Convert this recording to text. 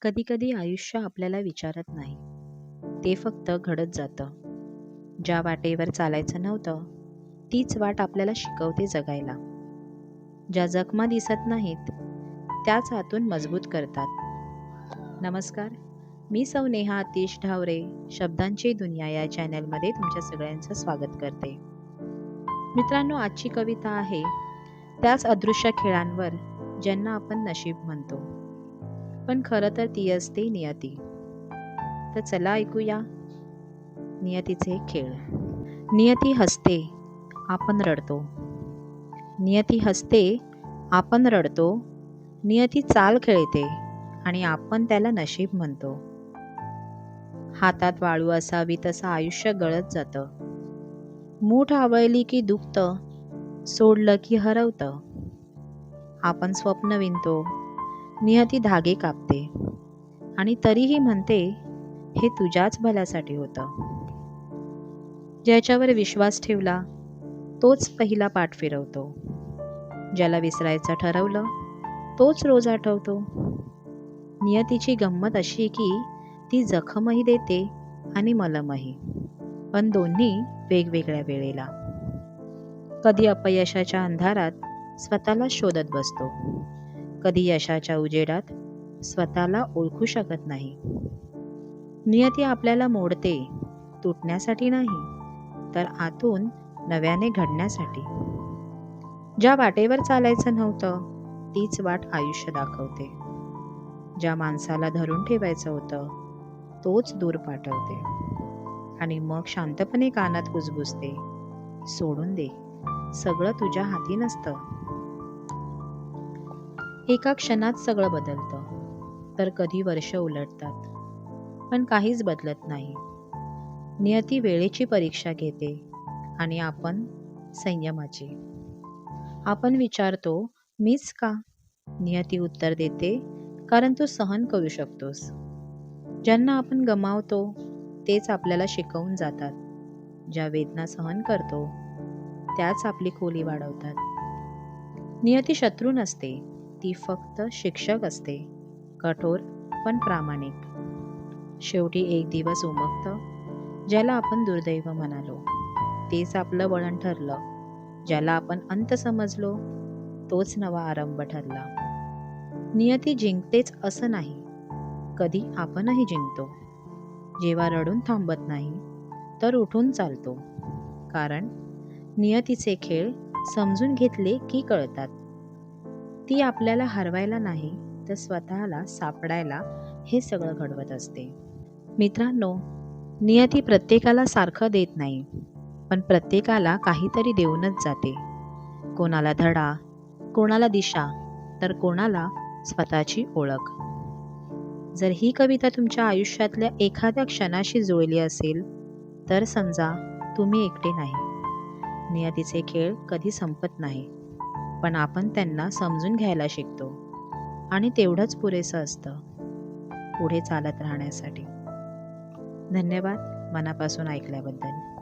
कधी-कधी आयुष्य आपल्याला विचारत नाही. ते फक्त घडत जातं. ज्या वाटेवर चालायचं नव्हतं, तीच वाट आपल्याला शिकवते जगायला. ज्या जखमा दिसत नाहीत, त्याच आतून मजबूत करतात. नमस्कार, मी सौ नेहा आतिश ढावरे शब्दांची दुनिया या चॅनलमध्ये तुमच्या सगळ्यांचं स्वागत करते. मित्रांनो, आजची कविता आहे त्याच अदृश्य खेळांवर ज्यांना आपण नशीब म्हणतो, पण खरं तर ती असते नियती. तर चला ऐकूया नियतीचे खेळ. नियती हसते, आपण रडतो. नियती हसते, आपण रडतो. नियती चाल खेळते आणि आपण त्याला नशीब म्हणतो. हातात वाळू असावी तसं आयुष्य गळत जातं. मूठ आवळली की दुखतं, सोडलं की हरवतं. आपण स्वप्न विणतो, नियती धागे कापते आणि तरीही म्हणते हे तुझ्याच भल्यासाठी होतं. ज्याच्यावर विश्वास ठेवला तोच पहिला पाठ फिरवतो. ज्याला विसरायचं ठरवलं तोच रोज आठवतो. नियतीची गंमत अशी की ती जखमही देते आणि मलमही, पण दोन्ही वेगवेगळ्या वेळेला. कधी अपयशाच्या अंधारात स्वतःला शोधत बसतो, कधी यशाच्या उजेडात स्वतःला ओळखू शकत नाही. नियती आपल्याला मोडते, तुटण्यासाठी नाही, तर आतून नव्याने घडण्यासाठी. ज्या वाटेवर चालायचं नव्हतं तीच वाट आयुष्य दाखवते. ज्या माणसाला धरून ठेवायचं होतं तोच दूर पाठवते आणि मग शांतपणे कानात कुजबुजते, सोडून दे, सगळं तुझ्या हाती नसतं. एका क्षणात सगळं बदलतं, तर कधी वर्ष उलटतात, पण काहीच बदलत नाही. नियती वेळेची परीक्षा घेते आणि आपण संयमाची. आपण विचारतो मीच का? नियती उत्तर देते कारण तू सहन करू शकतोस. ज्यांना आपण गमावतो तेच आपल्याला शिकवून जातात. ज्या वेदना सहन करतो त्याच आपली खोली वाढवतात. नियती शत्रू नसते, ती फक्त शिक्षक असते, कठोर पण प्रामाणिक. शेवटी एक दिवस उमगतं. ज्याला आपण दुर्दैव म्हणालो तेच आपलं वळण ठरलं. ज्याला आपण अंत समजलो तोच नवा आरंभ ठरला. नियती जिंकतेच असं नाही, कधी आपणही जिंकतो. जेव्हा रडून थांबत नाही तर उठून चालतो. कारण नियतीचे खेळ समजून घेतले की कळतात. ती आपल्याला हरवायला नाही तर स्वतःला सापडायला हे सगळं घडवत असते. मित्रांनो, नियती प्रत्येकाला सारखं देत नाही, पण प्रत्येकाला काहीतरी देऊनच जाते. कोणाला धडा, कोणाला दिशा, तर कोणाला स्वतःची ओळख. जर ही कविता तुमच्या आयुष्यातल्या एखाद्या क्षणाशी जुळली असेल तर समजा तुम्ही एकटे नाही. नियतीचे खेळ कधी संपत नाही, पण आपण त्यांना समजून घ्यायला शिकतो आणि तेवढंच पुरेसं असतं पुढे चालत राहण्यासाठी. धन्यवाद मनापासून ऐकल्याबद्दल.